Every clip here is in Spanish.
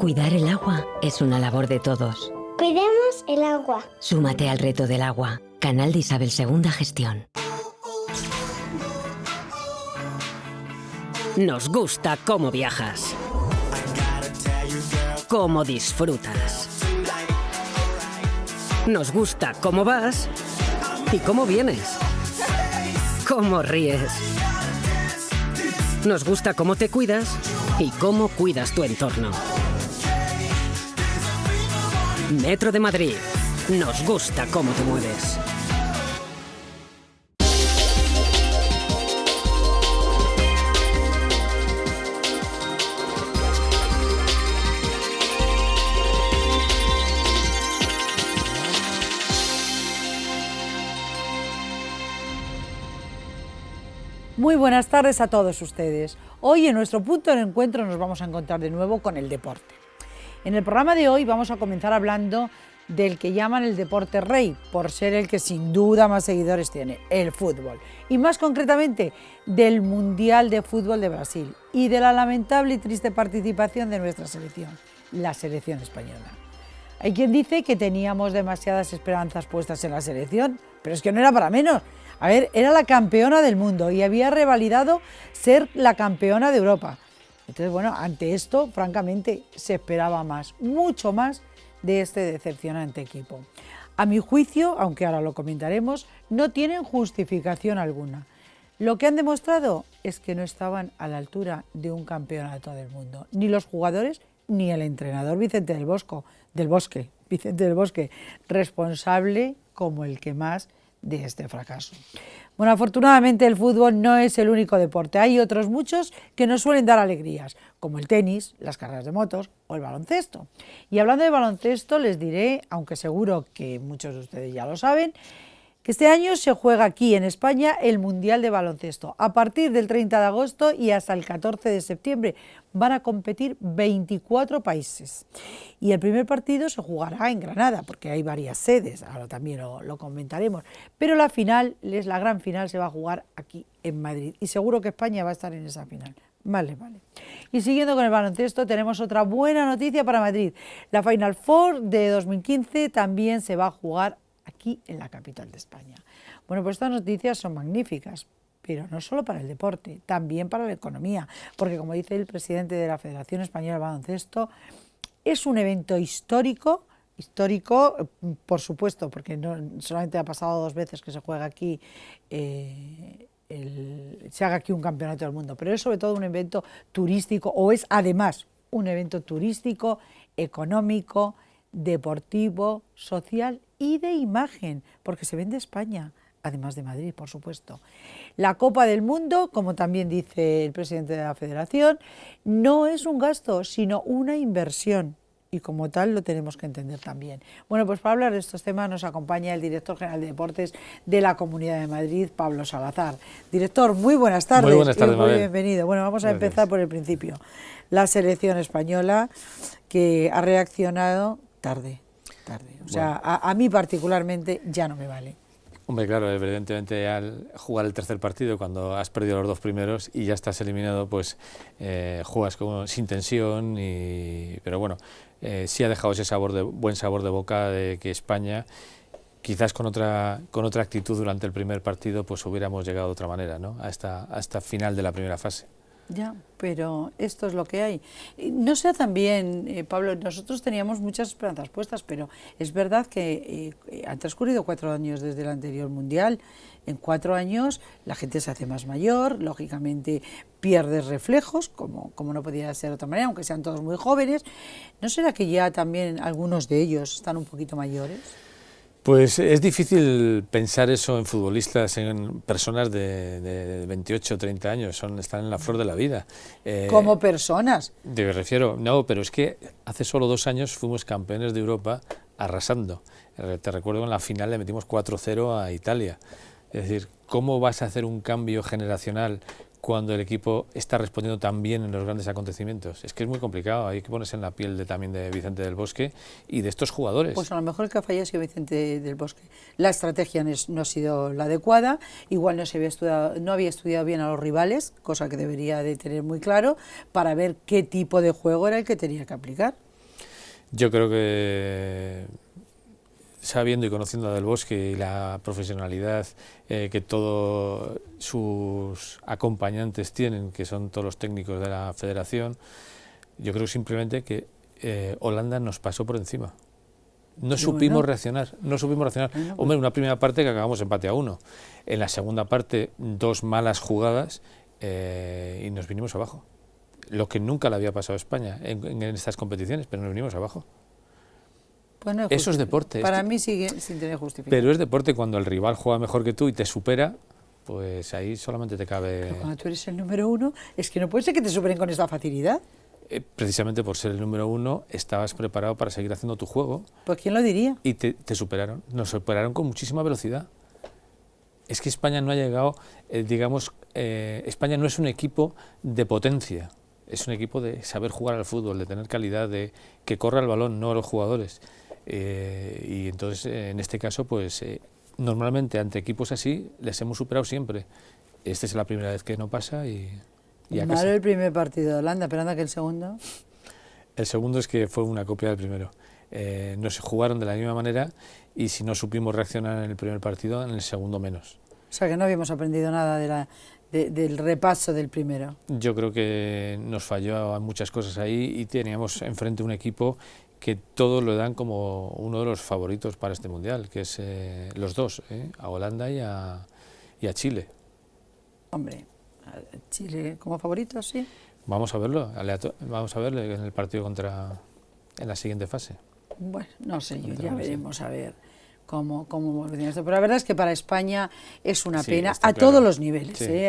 Cuidar el agua es una labor de todos. Cuidemos el agua. Súmate al reto del agua. Canal de Isabel II Gestión. Nos gusta cómo viajas, cómo disfrutas. Nos gusta cómo vas y cómo vienes, cómo ríes. Nos gusta cómo te cuidas y cómo cuidas tu entorno. Metro de Madrid. Nos gusta cómo te mueves. Muy buenas tardes a todos ustedes. Hoy en nuestro punto de encuentro nos vamos a encontrar de nuevo con el deporte. En el programa de hoy vamos a comenzar hablando del que llaman el deporte rey, por ser el que sin duda más seguidores tiene, el fútbol. Y más concretamente del Mundial de Fútbol de Brasil y de la lamentable y triste participación de nuestra selección, la selección española. Hay quien dice que teníamos demasiadas esperanzas puestas en la selección, pero es que no era para menos. A ver, era la campeona del mundo y había revalidado ser la campeona de Europa. Entonces, bueno, ante esto, francamente, se esperaba más, mucho más de este decepcionante equipo. A mi juicio, aunque ahora lo comentaremos, no tienen justificación alguna. Lo que han demostrado es que no estaban a la altura de un campeonato del mundo, ni los jugadores ni el entrenador Vicente del Bosque, responsable como el que más de este fracaso. Bueno, afortunadamente el fútbol no es el único deporte, hay otros muchos que nos suelen dar alegrías, como el tenis, las carreras de motos o el baloncesto. Y hablando de baloncesto les diré, aunque seguro que muchos de ustedes ya lo saben, que este año se juega aquí en España el Mundial de Baloncesto. A partir del 30 de agosto y hasta el 14 de septiembre van a competir 24 países. Y el primer partido se jugará en Granada, porque hay varias sedes, ahora también lo comentaremos. Pero la final, la gran final, se va a jugar aquí en Madrid. Y seguro que España va a estar en esa final. Vale. Y siguiendo con el baloncesto, tenemos otra buena noticia para Madrid. La Final Four de 2015 también se va a jugar aquí en la capital de España. Bueno, pues estas noticias son magníficas, pero no solo para el deporte, también para la economía, porque como dice el presidente de la Federación Española de Baloncesto, es un evento histórico, por supuesto, porque no solamente ha pasado 2 veces que se juega aquí, se haga aquí un campeonato del mundo, pero es sobre todo un evento turístico, o es además un evento turístico, económico, deportivo, social y de imagen, porque se vende España, además de Madrid, por supuesto. La Copa del Mundo, como también dice el presidente de la Federación, no es un gasto, sino una inversión, y como tal lo tenemos que entender también. Bueno, pues para hablar de estos temas nos acompaña el director general de Deportes de la Comunidad de Madrid, Pablo Salazar. Director, muy buenas tardes. Muy buenas tardes, muy bienvenido. Bueno, vamos a empezar por el principio. La selección española, que ha reaccionado tarde. O sea, bueno, a mí particularmente ya no me vale. Hombre, claro, evidentemente al jugar el tercer partido, cuando has perdido los 2 primeros y ya estás eliminado, pues juegas sin tensión, pero bueno, sí ha dejado ese buen sabor de boca de que España, quizás con otra actitud durante el primer partido, pues hubiéramos llegado de otra manera, ¿no? a esta final de la primera fase. Ya, pero esto es lo que hay. No sé también, Pablo, nosotros teníamos muchas esperanzas puestas, pero es verdad que han transcurrido 4 años desde el anterior Mundial. En 4 años la gente se hace más mayor, lógicamente pierde reflejos, como no podía ser de otra manera, aunque sean todos muy jóvenes. ¿No será que ya también algunos de ellos están un poquito mayores? Pues es difícil pensar eso en futbolistas, en personas de 28 o 30 años, están en la flor de la vida. ¿Como personas? Me refiero, no, pero es que hace solo 2 años fuimos campeones de Europa arrasando. Te recuerdo en la final le metimos 4-0 a Italia. Es decir, ¿cómo vas a hacer un cambio generacional cuando el equipo está respondiendo tan bien en los grandes acontecimientos? Es que es muy complicado, hay que ponerse en la piel también de Vicente del Bosque y de estos jugadores. Pues a lo mejor el que ha fallado ha sido Vicente del Bosque. La estrategia no ha sido la adecuada, igual no había estudiado bien a los rivales, cosa que debería de tener muy claro, para ver qué tipo de juego era el que tenía que aplicar. Yo creo que sabiendo y conociendo a Del Bosque y la profesionalidad que todos sus acompañantes tienen, que son todos los técnicos de la federación, yo creo simplemente que Holanda nos pasó por encima. No supimos reaccionar. Bueno, hombre, una primera parte que acabamos empate a 1. En la segunda parte, 2 malas jugadas y nos vinimos abajo. Lo que nunca le había pasado a España en estas competiciones, pero nos vinimos abajo. Pues no eso es deporte. Para mí sigue sin tener justificación. Pero es deporte cuando el rival juega mejor que tú y te supera, pues ahí solamente te cabe... Pero cuando tú eres el número 1, es que no puede ser que te superen con esta facilidad. Precisamente por ser el número 1, estabas preparado para seguir haciendo tu juego. Pues ¿quién lo diría? Y te superaron. Nos superaron con muchísima velocidad. Es que España no ha llegado, España no es un equipo de potencia. Es un equipo de saber jugar al fútbol, de tener calidad, de que corra el balón, no a los jugadores. Y entonces, en este caso, pues normalmente ante equipos así les hemos superado siempre. Esta es la primera vez que no pasa y a casa. Malo el primer partido de Holanda, pero anda que el segundo... El segundo es que fue una copia del primero. No se jugaron de la misma manera y si no supimos reaccionar en el primer partido, en el segundo menos. O sea que no habíamos aprendido nada del repaso del primero. Yo creo que nos falló muchas cosas ahí y teníamos enfrente un equipo que todos lo dan como uno de los favoritos para este Mundial, que es los dos, a Holanda y a Chile. Hombre, Chile como favorito, sí. Vamos a verlo, vamos a verlo en el partido en la siguiente fase. Bueno, no sé, ya veremos a ver cómo evoluciona esto. Pero la verdad es que para España es una pena a todos los niveles. Sí.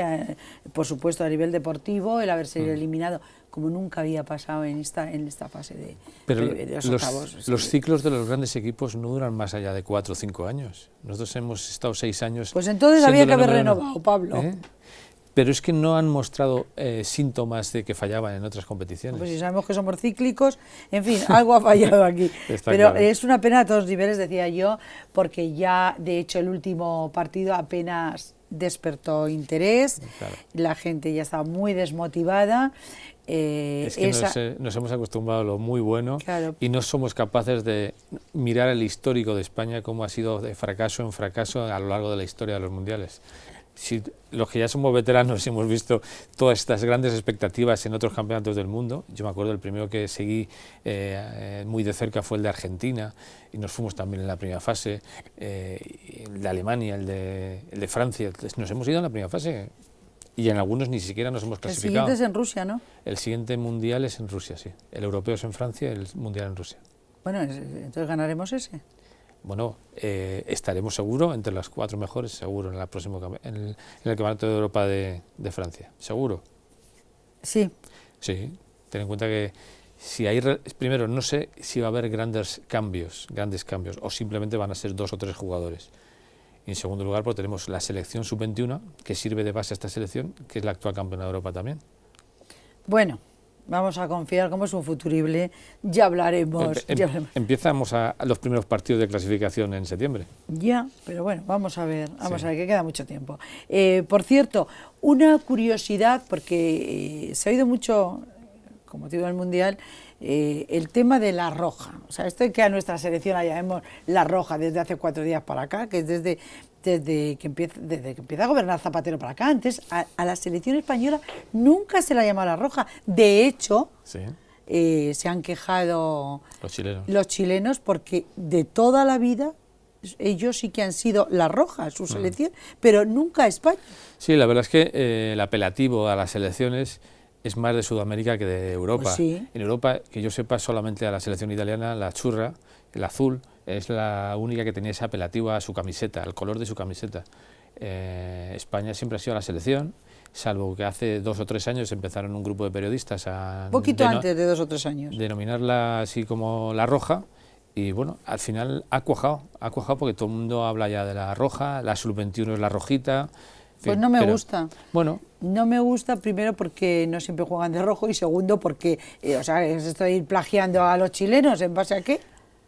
Por supuesto, a nivel deportivo, el haberse eliminado como nunca había pasado en esta fase de los octavos. Los ciclos de los grandes equipos no duran más allá de 4 o 5 años. Nosotros hemos estado 6 años... Pues entonces había que haber renovado, Pablo. Pero es que no han mostrado síntomas de que fallaban en otras competiciones. Pues si sabemos que somos cíclicos, en fin, algo ha fallado aquí. Pero claro, es una pena a todos los niveles, decía yo, porque ya, de hecho, el último partido apenas despertó interés, claro. La gente ya estaba muy desmotivada. Es que nos hemos acostumbrado a lo muy bueno, claro. Y no somos capaces de mirar el histórico de España, cómo ha sido de fracaso en fracaso a lo largo de la historia de los mundiales. Si los que ya somos veteranos hemos visto todas estas grandes expectativas en otros campeonatos del mundo, yo me acuerdo el primero que seguí muy de cerca fue el de Argentina y nos fuimos también en la primera fase, el de Alemania, el de Francia, nos hemos ido en la primera fase y en algunos ni siquiera nos hemos clasificado. El siguiente es en Rusia, ¿no? El siguiente mundial es en Rusia, sí. El europeo es en Francia, el mundial en Rusia. Bueno, entonces ganaremos ese. Bueno, estaremos seguro entre las 4 mejores, seguro, en el Campeonato de Europa de Francia, seguro. Sí. Sí, ten en cuenta que si hay, primero, no sé si va a haber grandes cambios, o simplemente van a ser 2 o 3 jugadores. Y en segundo lugar, pues tenemos la selección sub-21, que sirve de base a esta selección, que es la actual campeona de Europa también. Bueno. Vamos a confiar, como es un futurible, ya hablaremos. Empezamos a los primeros partidos de clasificación en septiembre. Ya, pero bueno, vamos a ver, que queda mucho tiempo. Por cierto, una curiosidad, porque se ha oído mucho, con motivo del Mundial, el tema de la roja. O sea, esto de que a nuestra selección la llamemos la roja desde hace 4 días para acá, que es desde que empieza a gobernar Zapatero para acá. Antes a la selección española nunca se la llamaba la roja. De hecho, se han quejado los chilenos porque de toda la vida ellos sí que han sido la roja, su selección, pero nunca España. Sí, la verdad es que el apelativo a las selecciones es más de Sudamérica que de Europa. Pues sí. En Europa, que yo sepa, solamente a la selección italiana, la churra, el azul, es la única que tenía ese apelativo a su camiseta, al color de su camiseta. España siempre ha sido la selección, salvo que hace 2 o 3 años empezaron un grupo de periodistas a... Poquito antes de 2 o 3 años. Denominarla así como la roja, y bueno, al final ha cuajado porque todo el mundo habla ya de la roja, la sub-21 es la rojita... Pues no me gusta. Bueno. No me gusta, primero porque no siempre juegan de rojo y segundo porque, estoy plagiando a los chilenos, ¿en base a qué?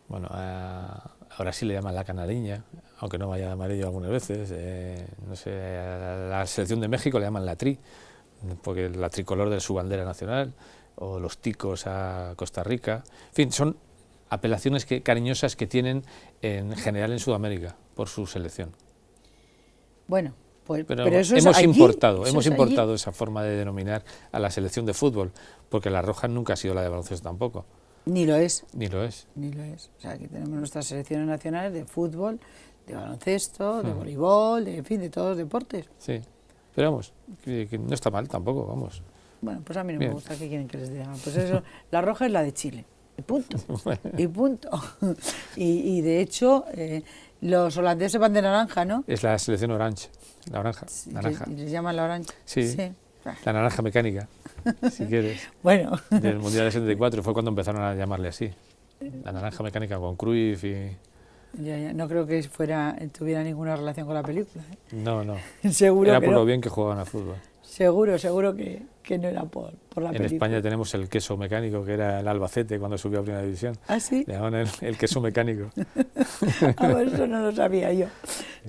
Bueno, ahora sí le llaman la canariña, aunque no vaya de amarillo algunas veces. No sé, a la selección de México le llaman la tri, porque la tricolor de su bandera nacional, o los ticos a Costa Rica. En fin, apelaciones cariñosas que tienen en general en Sudamérica por su selección. Bueno, pues, Pero eso es hemos allí, importado allí. esa forma de denominar a la selección de fútbol, porque la roja nunca ha sido la de baloncesto tampoco. Ni lo es. Ni lo es. Ni lo es. O sea, aquí tenemos nuestras selecciones nacionales de fútbol, de baloncesto, de voleibol, en fin, de todos los deportes. Sí, pero vamos, que no está mal tampoco, vamos. Bueno, pues a mí no Bien. me gusta, ¿qué quieren que les diga? Pues eso, la roja es la de Chile, y punto, y punto. Y de hecho, los holandeses van de naranja, ¿no? Es la selección orange, la naranja. Sí, naranja. y les llaman la orange. Sí. La naranja mecánica, si quieres. Bueno, Del Mundial de 74 fue cuando empezaron a llamarle así. La naranja mecánica con Cruyff y... ya, no creo que tuviera ninguna relación con la película, ¿eh? No, no. Seguro Era que por no. lo bien que jugaban al fútbol. Seguro que no era por la En película. España tenemos el queso mecánico, que era el Albacete cuando subió a Primera División. ¿Ah, sí? Le llamaban el queso mecánico. Eso no lo sabía yo.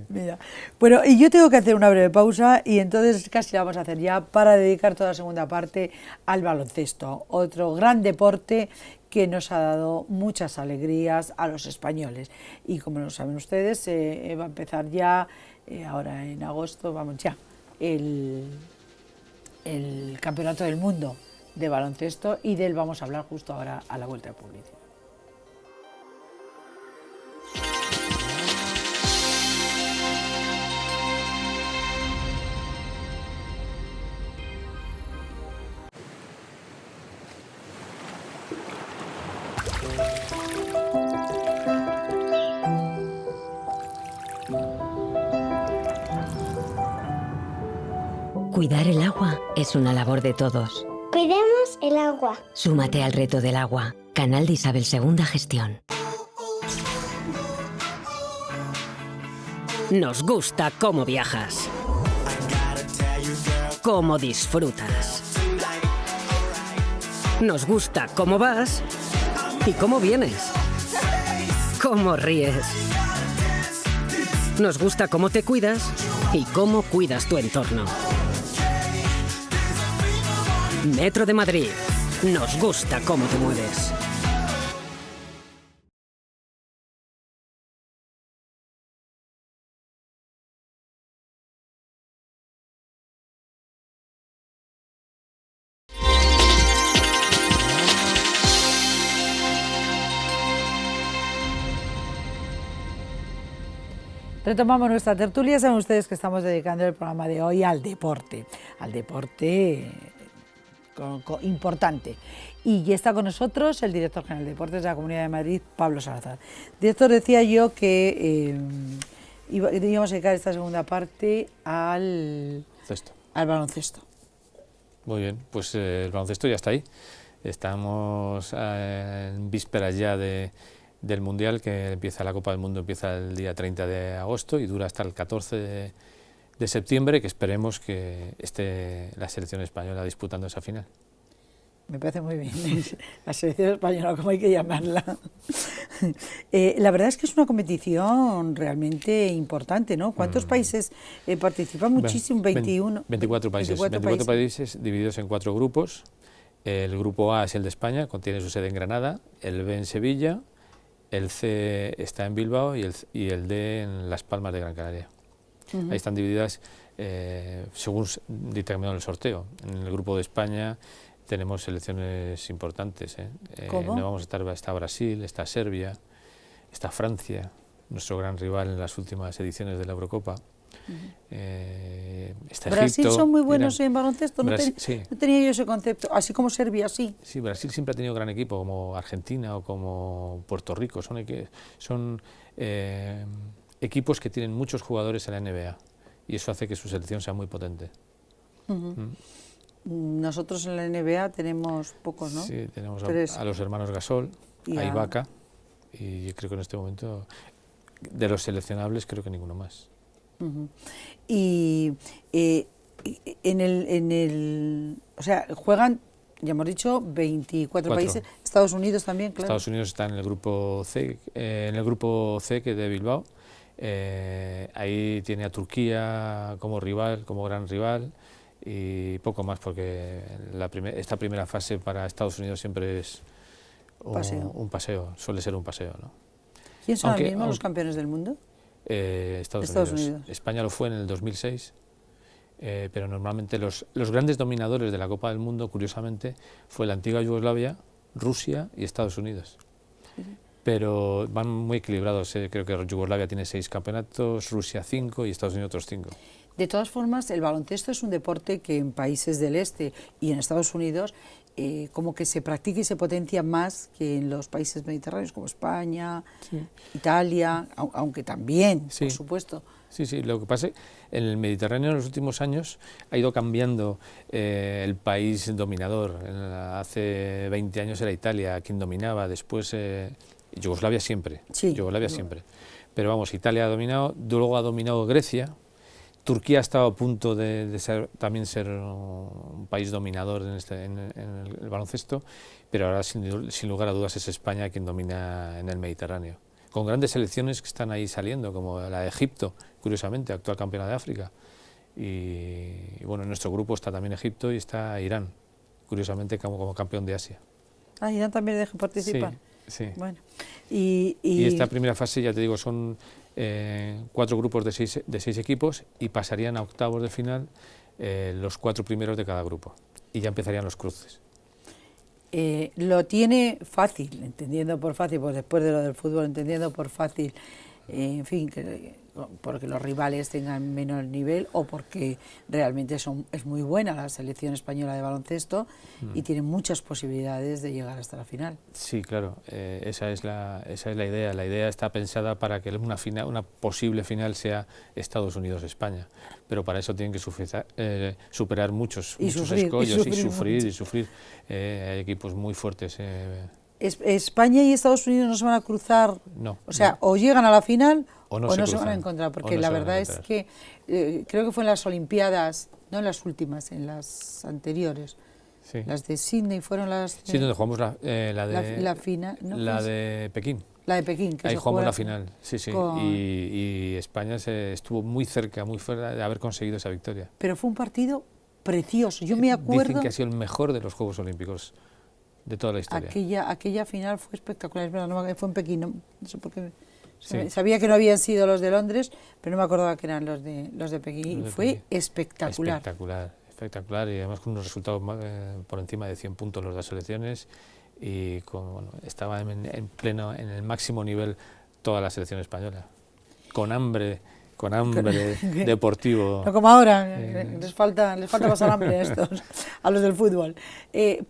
Mira. Bueno, y yo tengo que hacer una breve pausa y entonces casi la vamos a hacer ya para dedicar toda la segunda parte al baloncesto, otro gran deporte que nos ha dado muchas alegrías a los españoles. Y como lo saben ustedes, va a empezar ya, ahora en agosto, vamos ya, el Campeonato del Mundo de baloncesto, y de él vamos a hablar justo ahora a la vuelta de publicidad. Cuidar el agua es una labor de todos. Cuidemos el agua. Súmate al reto del agua. Canal de Isabel II Gestión. Nos gusta cómo viajas, cómo disfrutas. Nos gusta cómo vas y cómo vienes, cómo ríes. Nos gusta cómo te cuidas y cómo cuidas tu entorno. Metro de Madrid. Nos gusta cómo te mueves. Retomamos nuestra tertulia. Saben ustedes que estamos dedicando el programa de hoy al deporte importante. Y ya está con nosotros el director general de Deportes de la Comunidad de Madrid, Pablo Salazar. Director, decía yo que íbamos a dedicar esta segunda parte al baloncesto. Muy bien, pues el baloncesto ya está ahí. Estamos en vísperas ya del Mundial, que empieza la Copa del Mundo, empieza el día 30 de agosto y dura hasta el 14 de septiembre, que esperemos que esté la selección española disputando esa final. Me parece muy bien, la selección española, como hay que llamarla. La verdad es que es una competición realmente importante, ¿no? ¿Cuántos países participan? Muchísimo, 21. 24 países. 24 países divididos en 4 grupos. El grupo A es el de España, contiene su sede en Granada, el B en Sevilla, el C está en Bilbao y el D en Las Palmas de Gran Canaria. Ahí están divididas según determinado el sorteo. En el grupo de España tenemos selecciones importantes. ¿Cómo? No vamos a estar, está Brasil, está Serbia, está Francia, nuestro gran rival en las últimas ediciones de la Eurocopa. Está Brasil Egipto, son muy buenos Irán. en baloncesto, Sí. no tenía yo ese concepto, así como Serbia, sí. Sí, Brasil siempre ha tenido gran equipo, como Argentina o como Puerto Rico. Son equipos que tienen muchos jugadores en la NBA y eso hace que su selección sea muy potente. Nosotros en la NBA tenemos pocos, ¿no? Sí, tenemos Tres. a los hermanos Gasol, Y a a- Ibaka, y yo creo que en este momento, de los seleccionables, creo que ninguno más. Y o sea, juegan, ya hemos dicho, 24 países, Estados Unidos también, claro. Estados Unidos está en el grupo C, que es de Bilbao. Ahí tiene a Turquía como rival, como gran rival, y poco más, porque esta primera fase para Estados Unidos siempre es un paseo, suele ser un paseo, ¿no? ¿Quién son ahora mismo los campeones del mundo? Estados Unidos. España lo fue en el 2006, pero normalmente los grandes dominadores de la Copa del Mundo, curiosamente, fue la antigua Yugoslavia, Rusia y Estados Unidos. Sí. Pero van muy equilibrados, creo que Yugoslavia tiene 6 campeonatos, Rusia 5 y Estados Unidos otros 5. De todas formas, el baloncesto es un deporte que en países del este y en Estados Unidos como que se practica y se potencia más que en los países mediterráneos como España, sí. Italia, aunque también, sí. Por supuesto. Sí, sí, lo que pasa es que en el Mediterráneo en los últimos años ha ido cambiando el país dominador. Hace 20 años era Italia quien dominaba, después Yugoslavia siempre, sí, Yugoslavia siempre. Pero vamos, Italia ha dominado, luego ha dominado Grecia. Turquía ha estado a punto de también ser un país dominador en el baloncesto, pero ahora sin lugar a dudas es España quien domina en el Mediterráneo, con grandes selecciones que están ahí saliendo, como la de Egipto, curiosamente, actual campeona de África, y bueno, en nuestro grupo está también Egipto y está Irán, curiosamente como campeón de Asia. Ah, Irán también deja participar. Sí, sí. Bueno, y esta primera fase, ya te digo, son 4 grupos de 6 equipos y pasarían a octavos de final los 4 primeros de cada grupo y ya empezarían los cruces. Lo tiene fácil, entendiendo por fácil, pues después de lo del fútbol, entendiendo por fácil, en fin, porque los rivales tengan menos nivel o porque realmente es muy buena la selección española de baloncesto y tiene muchas posibilidades de llegar hasta la final. Sí, claro, esa es la idea. La idea está pensada para que una posible final sea Estados Unidos-España, pero para eso tienen que superar muchos escollos y sufrir. Hay equipos muy fuertes. España y Estados Unidos no se van a cruzar, no, o sea, no. O llegan a la final o no se van a encontrar, porque no la verdad es que creo que fue en las Olimpiadas, no en las últimas, en las anteriores, sí. Las de Sydney fueron las... Sí, donde jugamos la final, ¿no? La de Pekín. La de Pekín, que ahí se jugamos la final, sí, sí, y España estuvo muy cerca de haber conseguido esa victoria. Pero fue un partido precioso, yo me acuerdo... Dicen que ha sido el mejor de los Juegos Olímpicos de toda la historia. Aquella final fue espectacular, es verdad, fue en Pekín, no sé por qué. Sí. Sabía que no habían sido los de Londres, pero no me acordaba que eran los de Pekín. Fue espectacular. Espectacular, y además con unos resultados por encima de 100 puntos los de las selecciones, y estaba en el máximo nivel toda la selección española, con hambre deportivo. No como ahora, les falta pasar hambre a los del fútbol.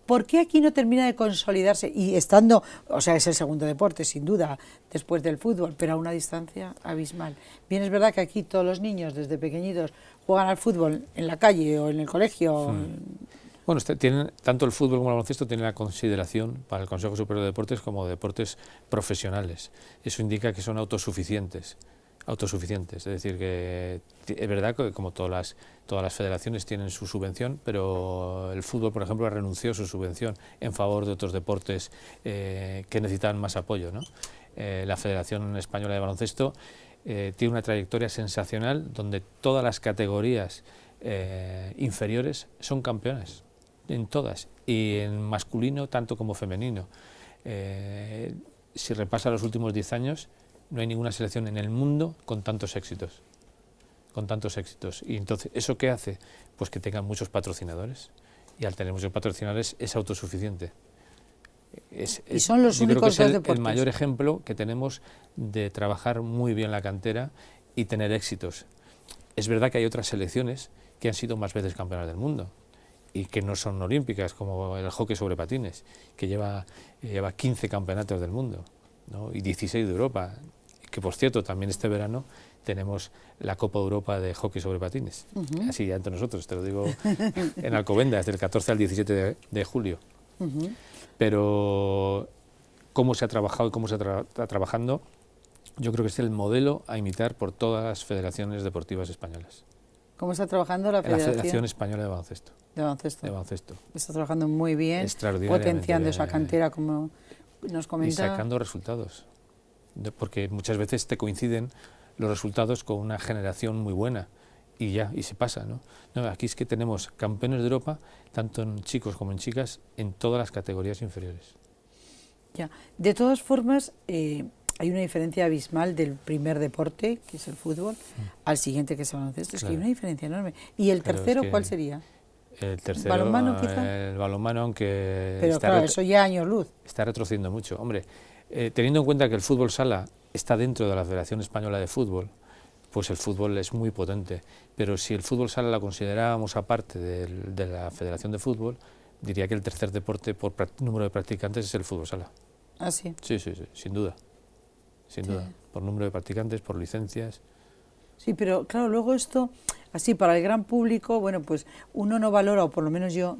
¿Por qué aquí no termina de consolidarse? Y estando, o sea, es el segundo deporte, sin duda, después del fútbol, pero a una distancia abismal. Bien, es verdad que aquí todos los niños, desde pequeñitos, juegan al fútbol en la calle o en el colegio. Bueno, tanto el fútbol como el baloncesto tienen la consideración para el Consejo Superior de Deportes como deportes profesionales. Eso indica que son autosuficientes, es decir, que es verdad que como todas las federaciones tienen su subvención, pero el fútbol, por ejemplo, renunció a su subvención en favor de otros deportes que necesitan más apoyo, ¿no? La Federación Española de Baloncesto tiene una trayectoria sensacional donde todas las categorías inferiores son campeones, en todas, y en masculino tanto como femenino. Si repasa los últimos 10 años, no hay ninguna selección en el mundo con tantos éxitos. Y entonces, ¿eso qué hace? Pues que tengan muchos patrocinadores, y al tener muchos patrocinadores es autosuficiente. Y son los únicos dos deportes. El mayor ejemplo que tenemos de trabajar muy bien la cantera y tener éxitos. Es verdad que hay otras selecciones que han sido más veces campeonas del mundo y que no son olímpicas, como el hockey sobre patines, que lleva 15 campeonatos del mundo, ¿no? Y 16 de Europa, que por cierto también este verano tenemos la Copa Europa de hockey sobre patines, así ya entre nosotros, te lo digo, en Alcobendas, del 14 al 17 de julio. Pero cómo se ha trabajado y cómo se está trabajando, yo creo que es el modelo a imitar por todas las federaciones deportivas españolas. ¿Cómo está trabajando la Federación Española de Baloncesto? De baloncesto. Está trabajando muy bien, potenciando esa cantera, como nos comentaba. Y sacando resultados, porque muchas veces te coinciden los resultados con una generación muy buena y se pasa, ¿no? No, aquí es que tenemos campeones de Europa, tanto en chicos como en chicas, en todas las categorías inferiores. Ya. De todas formas, hay una diferencia abismal del primer deporte, que es el fútbol, al siguiente, que es el baloncesto. Es que hay una diferencia enorme. ¿Y el tercero cuál sería? El tercero, ¿Balonmano, quizá? el balonmano, aunque Pero claro, eso ya años luz. está retrocediendo mucho. Hombre, teniendo en cuenta que el fútbol sala está dentro de la Federación Española de Fútbol, pues el fútbol es muy potente. Pero si el fútbol sala la considerábamos aparte de la Federación de Fútbol, diría que el tercer deporte por número de practicantes es el fútbol sala. ¿Ah, sí? Sí, sin duda. Sin duda. Por número de practicantes, por licencias. Sí, pero claro, luego esto, así para el gran público, bueno, pues uno no valora, o por lo menos yo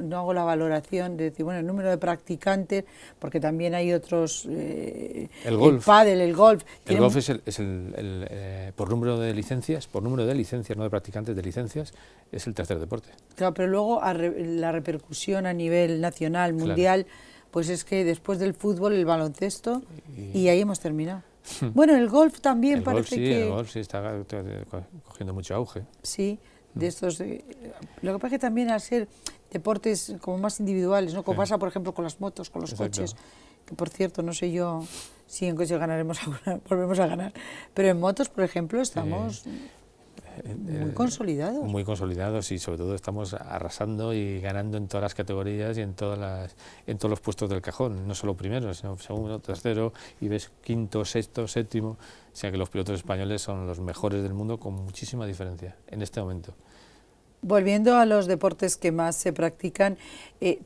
no hago la valoración de decir, bueno, el número de practicantes, porque también hay otros, el golf. el pádel, el golf. El golf es por número de licencias, no de practicantes, de licencias, es el tercer deporte. Claro, pero luego la repercusión a nivel nacional, mundial, pues es que después del fútbol, el baloncesto, y ahí hemos terminado. Bueno, el golf también parece que... El golf sí está cogiendo mucho auge. Sí, de estos... lo que pasa es que también al ser deportes como más individuales, ¿no? Como pasa, por ejemplo, con las motos, con los coches, que por cierto, no sé yo si en coches ganaremos alguna, volvemos a ganar, pero en motos, por ejemplo, estamos... muy consolidados. Muy consolidados y sobre todo estamos arrasando y ganando en todas las categorías y en todos los puestos del cajón, no solo primero, sino segundo, tercero, y ves quinto, sexto, séptimo, o sea que los pilotos españoles son los mejores del mundo con muchísima diferencia en este momento. Volviendo a los deportes que más se practican,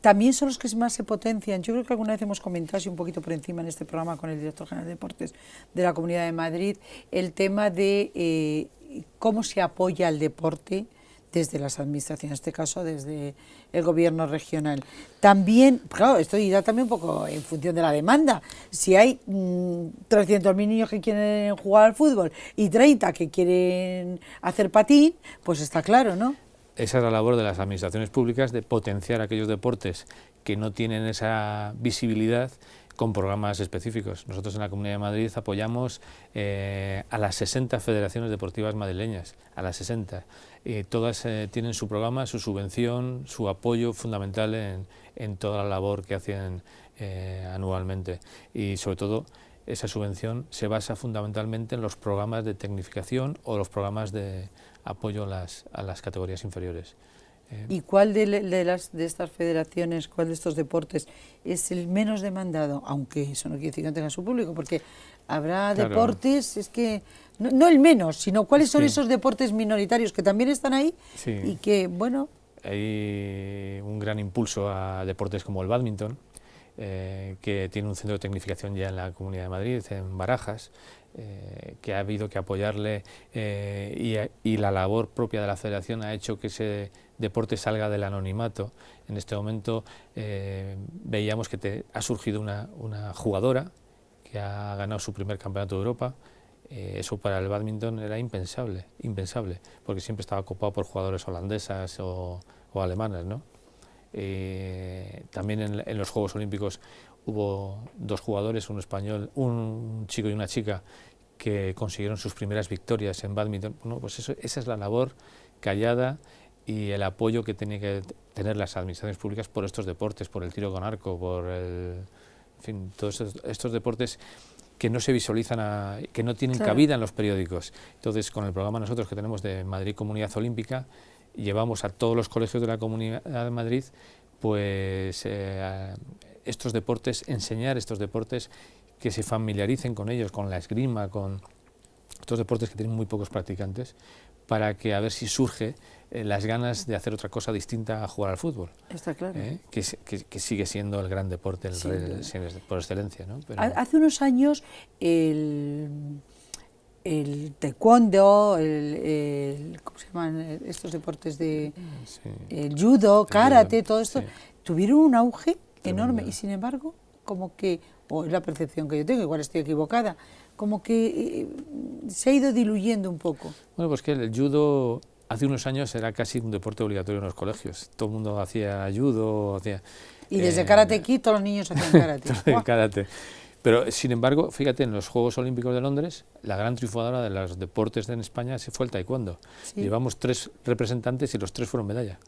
también son los que más se potencian. Yo creo que alguna vez hemos comentado, así un poquito por encima en este programa con el director general de Deportes de la Comunidad de Madrid, el tema de cómo se apoya el deporte desde las administraciones, en este caso desde el gobierno regional. También, claro, esto irá también un poco en función de la demanda. Si hay 300.000 niños que quieren jugar al fútbol y 30 que quieren hacer patín, pues está claro, ¿no? Esa es la labor de las administraciones públicas, de potenciar aquellos deportes que no tienen esa visibilidad con programas específicos. Nosotros en la Comunidad de Madrid apoyamos a las 60 federaciones deportivas madrileñas, a las 60. Todas tienen su programa, su subvención, su apoyo fundamental en toda la labor que hacen anualmente. Y sobre todo, esa subvención se basa fundamentalmente en los programas de tecnificación o los programas de apoyo a las categorías inferiores. ¿Y cuál de estas federaciones, cuál de estos deportes es el menos demandado? Aunque eso no quiere decir que no tenga su público, porque habrá deportes, es que, no el menos, sino cuáles son esos deportes minoritarios que también están ahí y que, bueno... Hay un gran impulso a deportes como el bádminton, que tiene un centro de tecnificación ya en la Comunidad de Madrid, en Barajas, que ha habido que apoyarle y la labor propia de la federación ha hecho que ese deporte salga del anonimato. En este momento veíamos que ha surgido una jugadora que ha ganado su primer campeonato de Europa. Eso para el bádminton era impensable, porque siempre estaba ocupado por jugadores holandesas o alemanas, ¿no? También en los Juegos Olímpicos hubo dos jugadores, un español, un chico y una chica, que consiguieron sus primeras victorias en bádminton. Bueno, pues esa es la labor callada y el apoyo que tienen que tener las administraciones públicas por estos deportes, por el tiro con arco, en fin, todos estos deportes que no se visualizan, que no tienen cabida en los periódicos. Entonces, con el programa nosotros que tenemos de Madrid Comunidad Olímpica, llevamos a todos los colegios de la Comunidad de Madrid, pues estos deportes, enseñar estos deportes, que se familiaricen con ellos, con la esgrima, con estos deportes que tienen muy pocos practicantes, para que a ver si surge las ganas de hacer otra cosa distinta a jugar al fútbol. Está claro. Que sigue siendo el gran deporte por excelencia, ¿no? Pero hace unos años el taekwondo, ¿cómo se llaman estos deportes de el judo, karate, todo esto, tuvieron un auge enorme y sin embargo, como que, o es la percepción que yo tengo, igual estoy equivocada, como que se ha ido diluyendo un poco. Bueno, pues que el judo hace unos años era casi un deporte obligatorio en los colegios. Todo el mundo hacía judo, y desde Karate Kid todos los niños hacían karate. Karate. Pero, sin embargo, fíjate, en los Juegos Olímpicos de Londres, la gran triunfadora de los deportes en España fue el taekwondo. Sí. Llevamos 3 representantes y los 3 fueron medalla.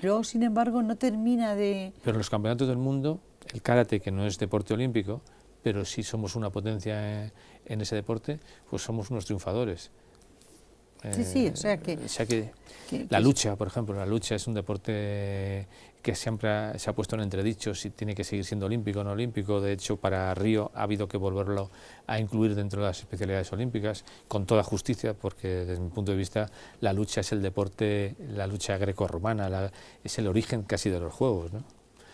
Luego, sin embargo, no termina de... Pero en los campeonatos del mundo, el karate, que no es deporte olímpico, pero sí somos una potencia en ese deporte, pues somos unos triunfadores. Sí, o sea que la lucha, por ejemplo, la lucha es un deporte que siempre se ha puesto en entredicho si tiene que seguir siendo olímpico o no olímpico. De hecho, para Río ha habido que volverlo a incluir dentro de las especialidades olímpicas, con toda justicia, porque desde mi punto de vista la lucha es el deporte, la lucha grecorromana, es el origen casi de los Juegos, ¿no?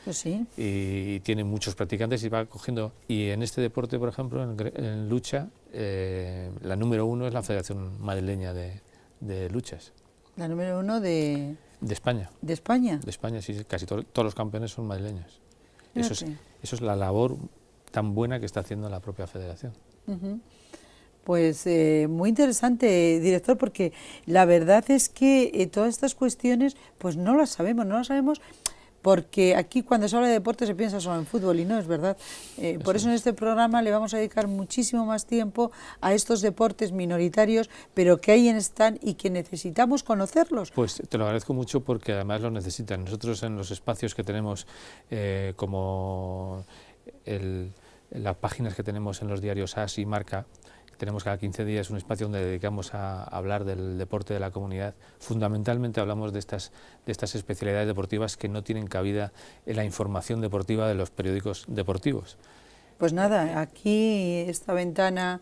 Pues sí. Y tiene muchos practicantes y va cogiendo. Y en este deporte, por ejemplo, en lucha, la número 1 es la Federación Madrileña de Luchas. La número 1 de España. ¿De España? De España, sí, casi todos los campeones son madrileños. Eso es la labor tan buena que está haciendo la propia federación. Pues muy interesante, director, porque la verdad es que todas estas cuestiones pues no las sabemos, porque aquí cuando se habla de deporte se piensa solo en fútbol y no es verdad. Por eso en este programa le vamos a dedicar muchísimo más tiempo a estos deportes minoritarios, pero que ahí están y que necesitamos conocerlos. Pues te lo agradezco mucho porque además lo necesitan. Nosotros en los espacios que tenemos, como las páginas que tenemos en los diarios AS y Marca, tenemos cada 15 días un espacio donde dedicamos a hablar del deporte de la comunidad. Fundamentalmente hablamos de estas especialidades deportivas que no tienen cabida en la información deportiva de los periódicos deportivos. Pues nada, aquí esta ventana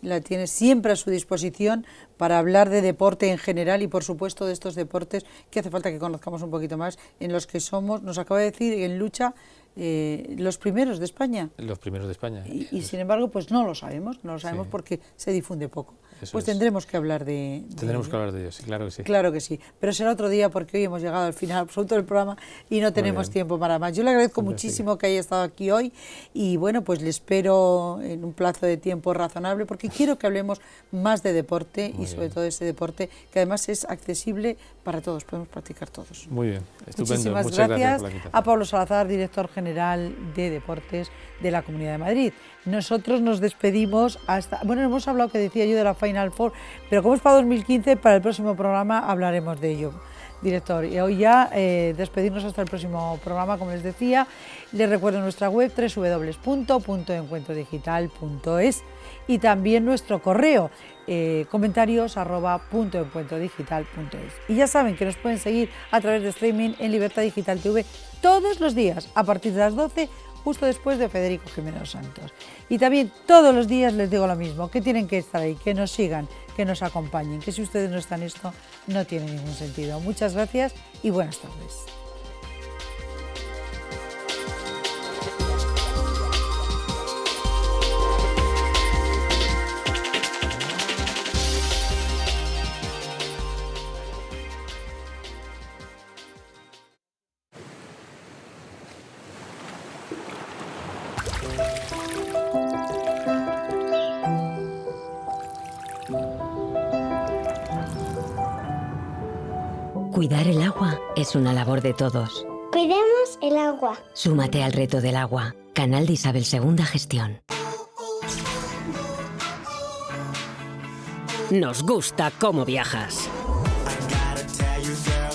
la tiene siempre a su disposición para hablar de deporte en general y por supuesto de estos deportes que hace falta que conozcamos un poquito más, en los que somos, nos acaba de decir, en lucha, los primeros de España. Los primeros de España. Y sin embargo, pues no lo sabemos sí, porque se difunde poco. Pues tendremos que hablar de Tendremos que hablar de ellos, sí, claro que sí. Claro que sí, pero será otro día porque hoy hemos llegado al final absoluto del programa y no tenemos tiempo para más. Yo le agradezco muchísimo que haya estado aquí hoy y bueno, pues le espero en un plazo de tiempo razonable porque quiero que hablemos más de deporte y sobre todo ese deporte que además es accesible para todos, podemos practicar todos. Muy bien, estupendo. Muchísimas Muchas gracias por la invitación. a Pablo Salazar, director general de Deportes de la Comunidad de Madrid. Nosotros nos despedimos hasta... Bueno, hemos hablado, que decía yo, de la Final Four, pero como es para 2015, para el próximo programa hablaremos de ello, director. Y hoy ya despedirnos hasta el próximo programa, como les decía. Les recuerdo nuestra web www.puntoencuentrodigital.es y también nuestro correo comentarios@puntoencuentrodigital.es. Y ya saben que nos pueden seguir a través de streaming en Libertad Digital TV todos los días a partir de las 12, justo después de Federico Jiménez Santos. Y también todos los días les digo lo mismo, que tienen que estar ahí, que nos sigan, que nos acompañen, que si ustedes no están en esto no tiene ningún sentido. Muchas gracias y buenas tardes. Cuidar el agua es una labor de todos. Cuidemos el agua. Súmate al reto del agua. Canal de Isabel II Gestión. Nos gusta cómo viajas,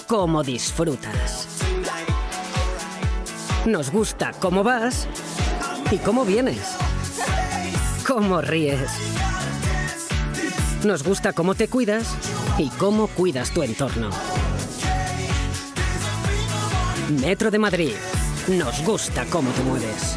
cómo disfrutas. Nos gusta cómo vas y cómo vienes, cómo ríes. Nos gusta cómo te cuidas y cómo cuidas tu entorno. Metro de Madrid. Nos gusta cómo te mueves.